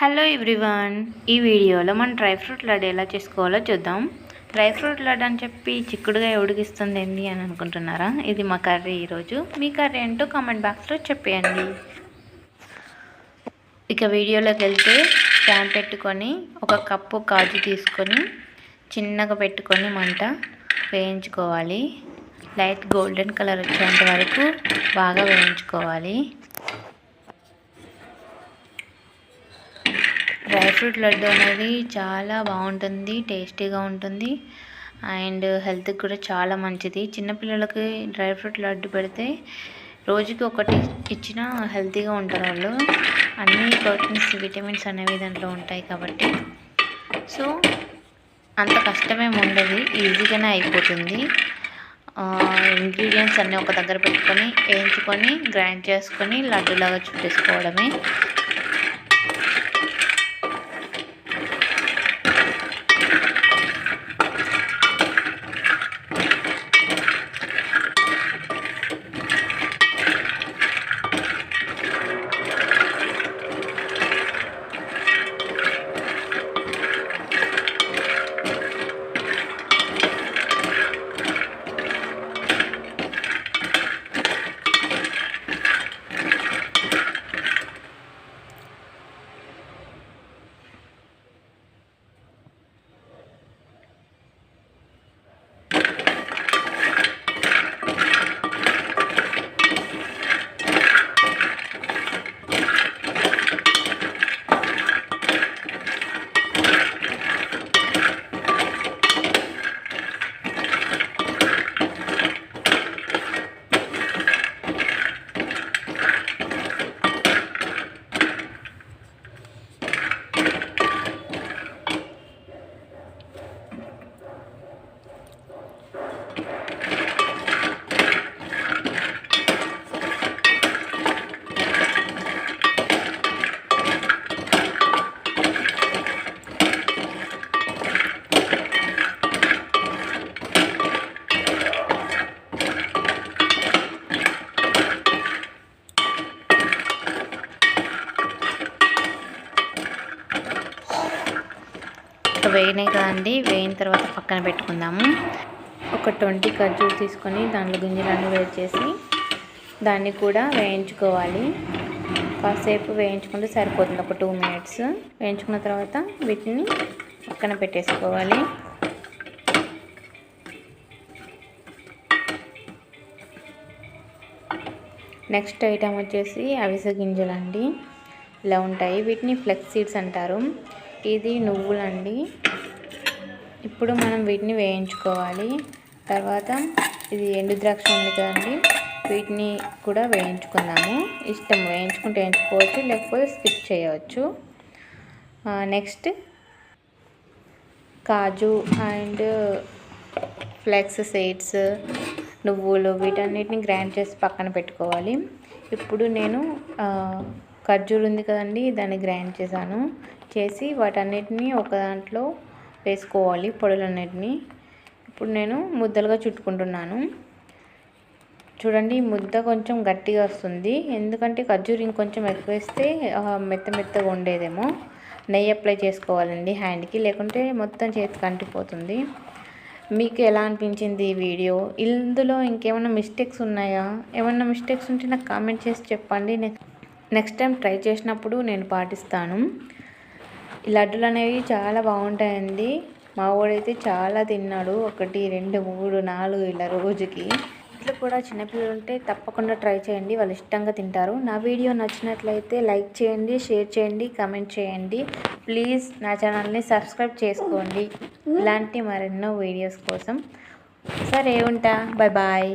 Hello everyone, ఈ వీడియోలో మనం డ్రై ఫ్రూట్ లడ్డు ఎలా చేసుకోవాలో చూద్దాం. డ్రై ఫ్రూట్ లడ్డు అని చెప్పి చిక్కుడుగా ఉడికిస్తుంది ఏంటి అని అనుకుంటున్నారా? ఇది మా కర్రీ. ఈరోజు మీ కర్రీ ఏంటో కామెంట్ బాక్స్లో చెప్పేయండి. ఇక వీడియోలోకి వెళ్తే ప్యాన్ పెట్టుకొని ఒక కప్పు కాజు తీసుకొని చిన్నగా పెట్టుకొని మంట వేయించుకోవాలి. లైట్ గోల్డెన్ కలర్ వచ్చేంత వరకు బాగా వేయించుకోవాలి. డ్రై ఫ్రూట్ లడ్డు అనేది చాలా బాగుంటుంది, టేస్టీగా ఉంటుంది అండ్ హెల్త్కి కూడా చాలా మంచిది. చిన్నపిల్లలకి డ్రై ఫ్రూట్ లడ్డు పెడితే రోజుకి ఒకటి ఇచ్చినా హెల్తీగా ఉంటారు వాళ్ళు. అన్ని ప్రోటీన్స్, విటమిన్స్ అనేవి దాంట్లో ఉంటాయి కాబట్టి సో అంత కష్టమేమి ఉండదు, ఈజీగానే అయిపోతుంది. ఇంగ్రీడియంట్స్ అన్నీ ఒక దగ్గర పెట్టుకొని వేయించుకొని గ్రైండ్ చేసుకొని లడ్డూలాగా చుట్టేసుకోవడమే. వేయినాయి కదండి, వేయిన తర్వాత పక్కన పెట్టుకుందాము. ఒక 20 ఖర్జూరు తీసుకొని దాంట్లో గింజలన్నీ వేడి చేసి దాన్ని కూడా వేయించుకోవాలి. కాసేపు వేయించుకుంటే సరిపోతుంది, ఒక 2 మినిట్స్ వేయించుకున్న తర్వాత వీటిని పక్కన పెట్టేసుకోవాలి. నెక్స్ట్ ఐటమ్ వచ్చేసి అవిసె గింజలండి, ఇలా ఉంటాయి. వీటిని ఫ్లెక్స్ సీడ్స్ అంటారు. ఇది నువ్వులండి. ఇప్పుడు మనం వీటిని వేయించుకోవాలి. తర్వాత ఇది ఎండు ద్రాక్ష ఉంది కదండి, వీటిని కూడా వేయించుకుందాము. ఇష్టం, వేయించుకుంటే వేయించుకోవచ్చు, లేకపోతే స్కిప్ చేయవచ్చు. Next kaju and flex seeds, నువ్వులు, వీటన్నిటిని గ్రైండ్ చేసి పక్కన పెట్టుకోవాలి. ఇప్పుడు నేను ఖర్జూరు ఉంది కదండి, దాన్ని గ్రైండ్ చేసి వాటన్నిటిని ఒక దాంట్లో వేసుకోవాలి, పొడులన్నిటిని. ఇప్పుడు నేను ముద్దలుగా చుట్టుకుంటున్నాను. చూడండి, ముద్ద కొంచెం గట్టిగా వస్తుంది, ఎందుకంటే ఖర్జూరు ఇంకొంచెం ఎక్కువ వేస్తే మెత్తగా ఉండేదేమో. నెయ్యి అప్లై చేసుకోవాలండి హ్యాండ్కి, లేకుంటే మొత్తం చేతికి అంటిపోతుంది. మీకు ఎలా అనిపించింది ఈ వీడియో? ఇందులో ఇంకేమైనా మిస్టేక్స్ ఉన్నాయా? ఏమైనా మిస్టేక్స్ ఉంటే నాకు కామెంట్ చేసి చెప్పండి. నెక్స్ట్ టైం ట్రై చేసినప్పుడు నేను పాటిస్తాను. ఈ లడ్డూలు అనేవి చాలా బాగుంటాయండి. మా వాడైతే చాలా తిన్నాడు, 1, 2, 3, 4 ఇలా రోజుకి. ఇంట్లో కూడా చిన్నపిల్లలు ఉంటే తప్పకుండా ట్రై చేయండి, వాళ్ళు ఇష్టంగా తింటారు. నా వీడియో నచ్చినట్లయితే లైక్ చేయండి, షేర్ చేయండి, కామెంట్ చేయండి. ప్లీజ్ నా ఛానల్ని సబ్స్క్రైబ్ చేసుకోండి ఇలాంటి మరెన్నో వీడియోస్ కోసం. సరే ఉంటా, బాయ్.